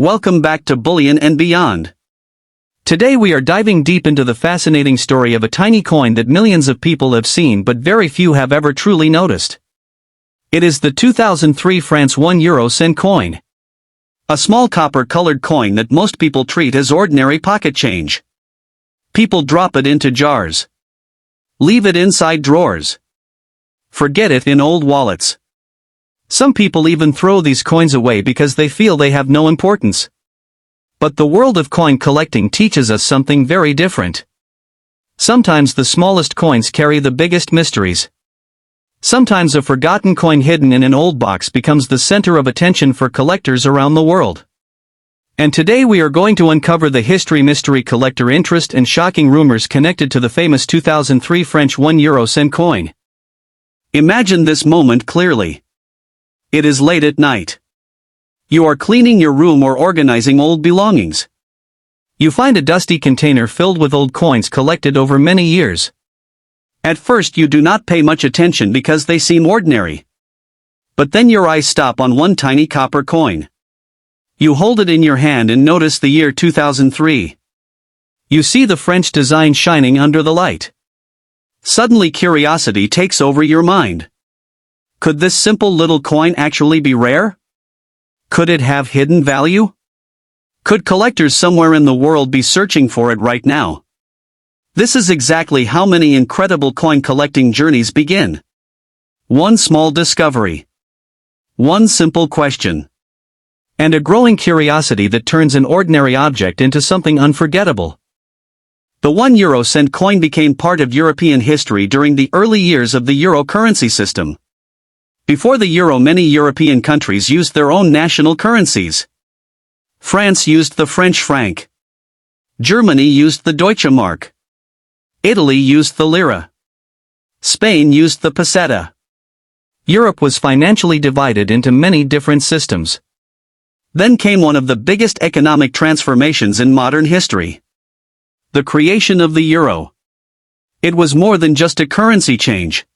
Welcome back to Bullion and Beyond. Today we are diving deep into the fascinating story of a tiny coin that millions of people have seen but very few have ever truly noticed. It is the 2003 France €1 coin. A small copper-colored coin that most people treat as ordinary pocket change. People drop it into jars. Leave it inside drawers. Forget it in old wallets. Some people even throw these coins away because they feel they have no importance. But the world of coin collecting teaches us something very different. Sometimes the smallest coins carry the biggest mysteries. Sometimes a forgotten coin hidden in an old box becomes the center of attention for collectors around the world. And today we are going to uncover the history, mystery, collector interest and shocking rumors connected to the famous 2003 French €1 coin. Imagine this moment clearly. It is late at night. You are cleaning your room or organizing old belongings. You find a dusty container filled with old coins collected over many years. At first you do not pay much attention because they seem ordinary. But then your eyes stop on one tiny copper coin. You hold it in your hand and notice the year 2003. You see the French design shining under the light. Suddenly curiosity takes over your mind. Could this simple little coin actually be rare? Could it have hidden value? Could collectors somewhere in the world be searching for it right now? This is exactly how many incredible coin collecting journeys begin. One small discovery. One simple question. And a growing curiosity that turns an ordinary object into something unforgettable. The €1 coin became part of European history during the early years of the euro currency system. Before the euro, many European countries used their own national currencies. France used the French franc. Germany used the Deutsche Mark. Italy used the lira. Spain used the peseta. Europe was financially divided into many different systems. Then came one of the biggest economic transformations in modern history. The creation of the euro. It was more than just a currency change.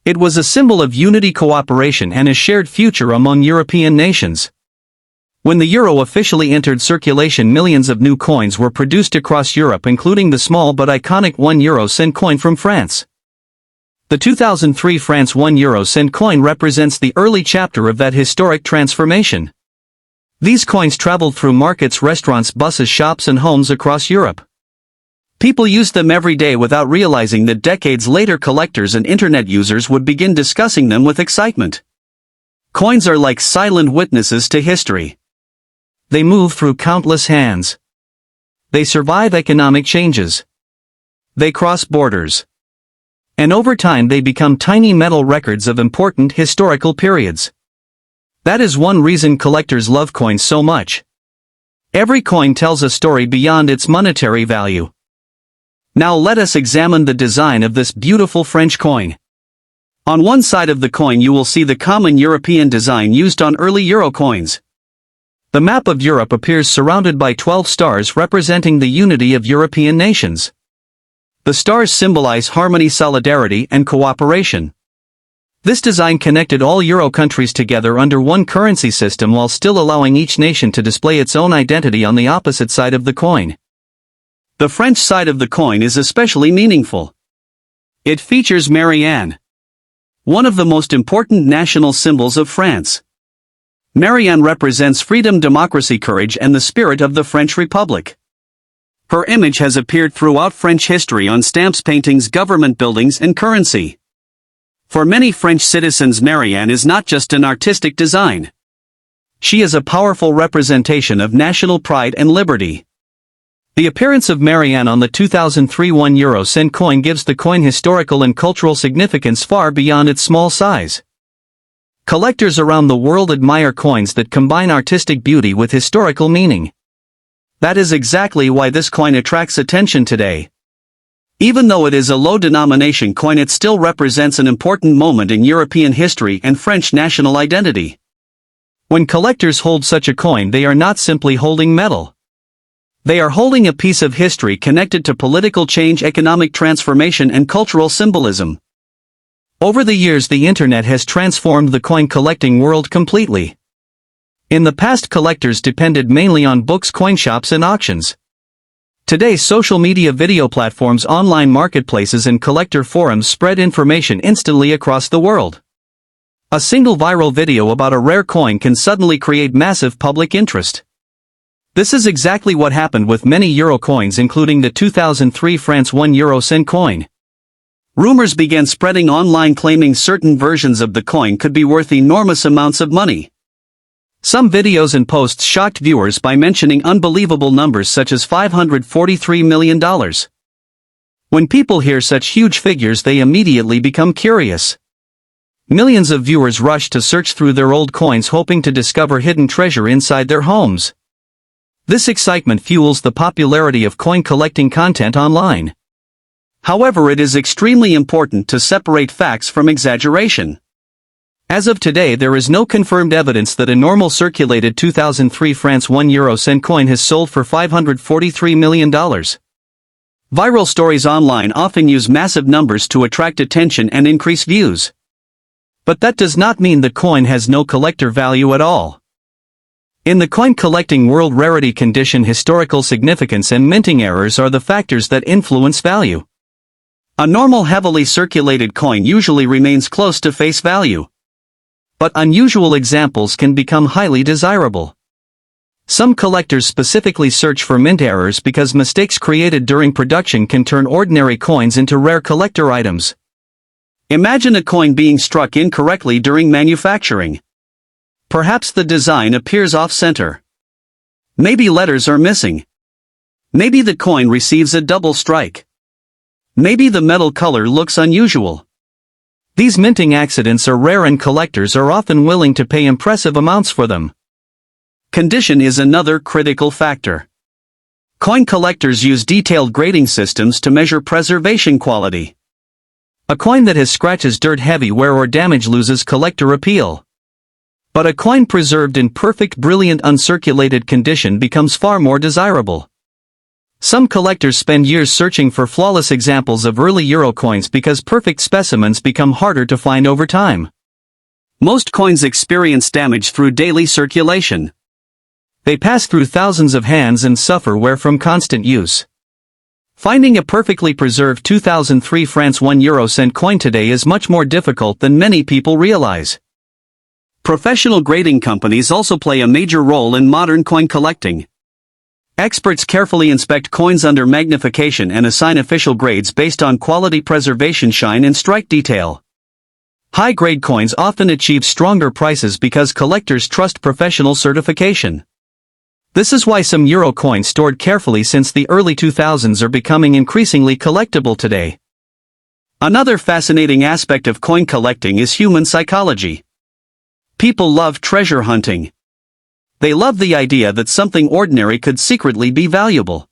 It was a symbol of unity, cooperation and a shared future among European nations. When the euro officially entered circulation, millions of new coins were produced across Europe, including the small but iconic €1 coin from France. The 2003 France €1 coin represents the early chapter of that historic transformation. These coins traveled through markets, restaurants, buses, shops and homes across Europe. People used them every day without realizing that decades later collectors and internet users would begin discussing them with excitement. Coins are like silent witnesses to history. They move through countless hands. They survive economic changes. They cross borders. And over time they become tiny metal records of important historical periods. That is one reason collectors love coins so much. Every coin tells a story beyond its monetary value. Now let us examine the design of this beautiful French coin. On one side of the coin you will see the common European design used on early euro coins. The map of Europe appears surrounded by 12 stars representing the unity of European nations. The stars symbolize harmony, solidarity, and cooperation. This design connected all euro countries together under one currency system while still allowing each nation to display its own identity on the opposite side of the coin. The French side of the coin is especially meaningful. It features Marianne, one of the most important national symbols of France. Marianne represents freedom, democracy, courage, and the spirit of the French Republic. Her image has appeared throughout French history on stamps, paintings, government buildings, and currency. For many French citizens, Marianne is not just an artistic design. She is a powerful representation of national pride and liberty. The appearance of Marianne on the 2003 €1 coin gives the coin historical and cultural significance far beyond its small size. Collectors around the world admire coins that combine artistic beauty with historical meaning. That is exactly why this coin attracts attention today. Even though it is a low-denomination coin, it still represents an important moment in European history and French national identity. When collectors hold such a coin, they are not simply holding metal. They are holding a piece of history connected to political change, economic transformation, and cultural symbolism. Over the years, the internet has transformed the coin collecting world completely. In the past, collectors depended mainly on books, coin shops, and auctions. Today, social media, video platforms, online marketplaces, and collector forums spread information instantly across the world. A single viral video about a rare coin can suddenly create massive public interest. This is exactly what happened with many euro coins, including the 2003 France 1 euro cent coin. Rumors began spreading online claiming certain versions of the coin could be worth enormous amounts of money. Some videos and posts shocked viewers by mentioning unbelievable numbers such as $543 million. When people hear such huge figures, they immediately become curious. Millions of viewers rush to search through their old coins, hoping to discover hidden treasure inside their homes. This excitement fuels the popularity of coin collecting content online. However, it is extremely important to separate facts from exaggeration. As of today, there is no confirmed evidence that a normal circulated 2003 France 1 euro cent coin has sold for $543 million. Viral stories online often use massive numbers to attract attention and increase views. But that does not mean the coin has no collector value at all. In the coin collecting world, rarity, condition, historical significance, and minting errors are the factors that influence value. A normal heavily circulated coin usually remains close to face value. But unusual examples can become highly desirable. Some collectors specifically search for mint errors because mistakes created during production can turn ordinary coins into rare collector items. Imagine a coin being struck incorrectly during manufacturing. Perhaps the design appears off-center. Maybe letters are missing. Maybe the coin receives a double strike. Maybe the metal color looks unusual. These minting accidents are rare and collectors are often willing to pay impressive amounts for them. Condition is another critical factor. Coin collectors use detailed grading systems to measure preservation quality. A coin that has scratches, dirt, heavy wear, or damage loses collector appeal. But a coin preserved in perfect, brilliant, uncirculated condition becomes far more desirable. Some collectors spend years searching for flawless examples of early euro coins because perfect specimens become harder to find over time. Most coins experience damage through daily circulation. They pass through thousands of hands and suffer wear from constant use. Finding a perfectly preserved 2003 France 1 euro cent coin today is much more difficult than many people realize. Professional grading companies also play a major role in modern coin collecting. Experts carefully inspect coins under magnification and assign official grades based on quality, preservation, shine, and strike detail. High-grade coins often achieve stronger prices because collectors trust professional certification. This is why some euro coins stored carefully since the early 2000s are becoming increasingly collectible today. Another fascinating aspect of coin collecting is human psychology. People love treasure hunting. They love the idea that something ordinary could secretly be valuable.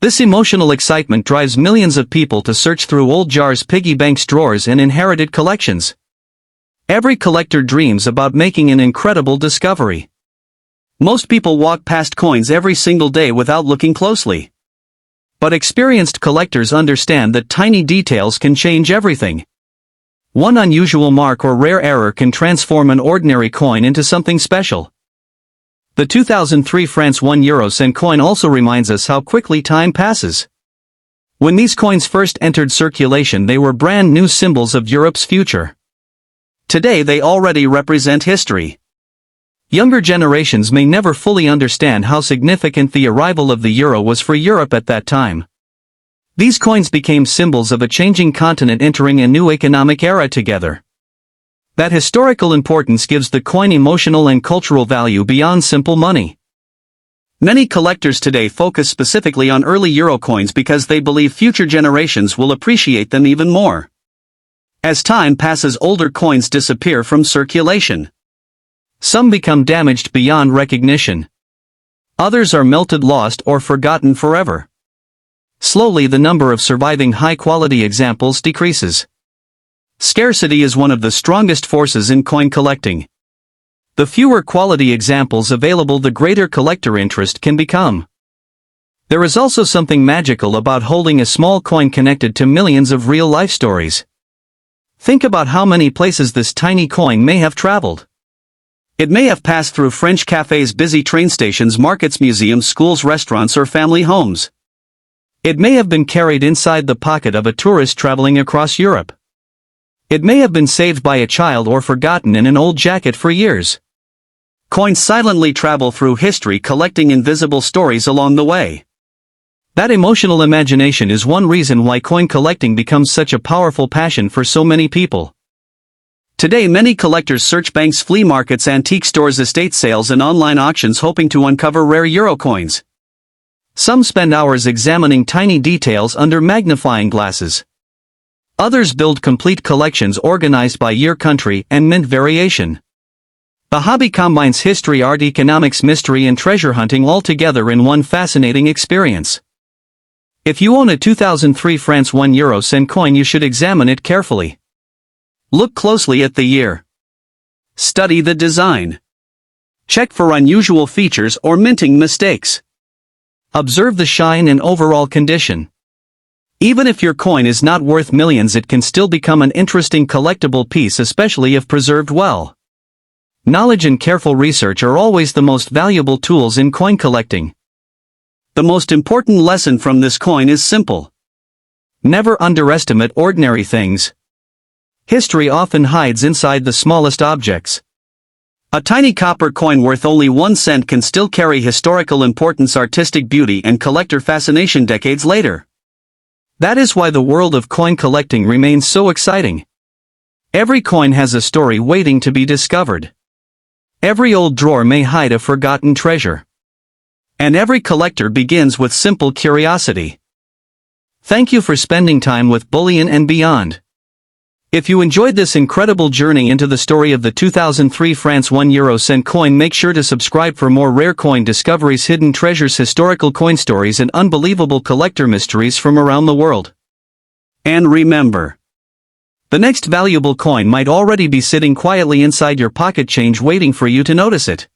This emotional excitement drives millions of people to search through old jars, piggy banks, drawers, and inherited collections. Every collector dreams about making an incredible discovery. Most people walk past coins every single day without looking closely. But experienced collectors understand that tiny details can change everything. One unusual mark or rare error can transform an ordinary coin into something special. The 2003 France 1 euro cent coin also reminds us how quickly time passes. When these coins first entered circulation, they were brand new symbols of Europe's future. Today they already represent history. Younger generations may never fully understand how significant the arrival of the euro was for Europe at that time. These coins became symbols of a changing continent entering a new economic era together. That historical importance gives the coin emotional and cultural value beyond simple money. Many collectors today focus specifically on early euro coins because they believe future generations will appreciate them even more. As time passes, older coins disappear from circulation. Some become damaged beyond recognition. Others are melted, lost, or forgotten forever. Slowly, the number of surviving high-quality examples decreases. Scarcity is one of the strongest forces in coin collecting. The fewer quality examples available, the greater collector interest can become. There is also something magical about holding a small coin connected to millions of real-life stories. Think about how many places this tiny coin may have traveled. It may have passed through French cafes, busy train stations, markets, museums, schools, restaurants, or family homes. It may have been carried inside the pocket of a tourist traveling across Europe. It may have been saved by a child or forgotten in an old jacket for years. Coins silently travel through history, collecting invisible stories along the way. That emotional imagination is one reason why coin collecting becomes such a powerful passion for so many people. Today many collectors search banks, flea markets, antique stores, estate sales, and online auctions hoping to uncover rare euro coins. Some spend hours examining tiny details under magnifying glasses. Others build complete collections organized by year, country, and mint variation. The hobby combines history, art, economics, mystery, and treasure hunting all together in one fascinating experience. If you own a 2003 France 1 euro cent coin, you should examine it carefully. Look closely at the year. Study the design. Check for unusual features or minting mistakes. Observe the shine and overall condition. Even if your coin is not worth millions, it can still become an interesting collectible piece, especially if preserved well. Knowledge and careful research are always the most valuable tools in coin collecting. The most important lesson from this coin is simple. Never underestimate ordinary things. History often hides inside the smallest objects. A tiny copper coin worth only 1 cent can still carry historical importance, artistic beauty, and collector fascination decades later. That is why the world of coin collecting remains so exciting. Every coin has a story waiting to be discovered. Every old drawer may hide a forgotten treasure. And every collector begins with simple curiosity. Thank you for spending time with Bullion and Beyond. If you enjoyed this incredible journey into the story of the 2003 France 1 euro cent coin, make sure to subscribe for more rare coin discoveries, hidden treasures, historical coin stories, and unbelievable collector mysteries from around the world. And remember, the next valuable coin might already be sitting quietly inside your pocket change, waiting for you to notice it.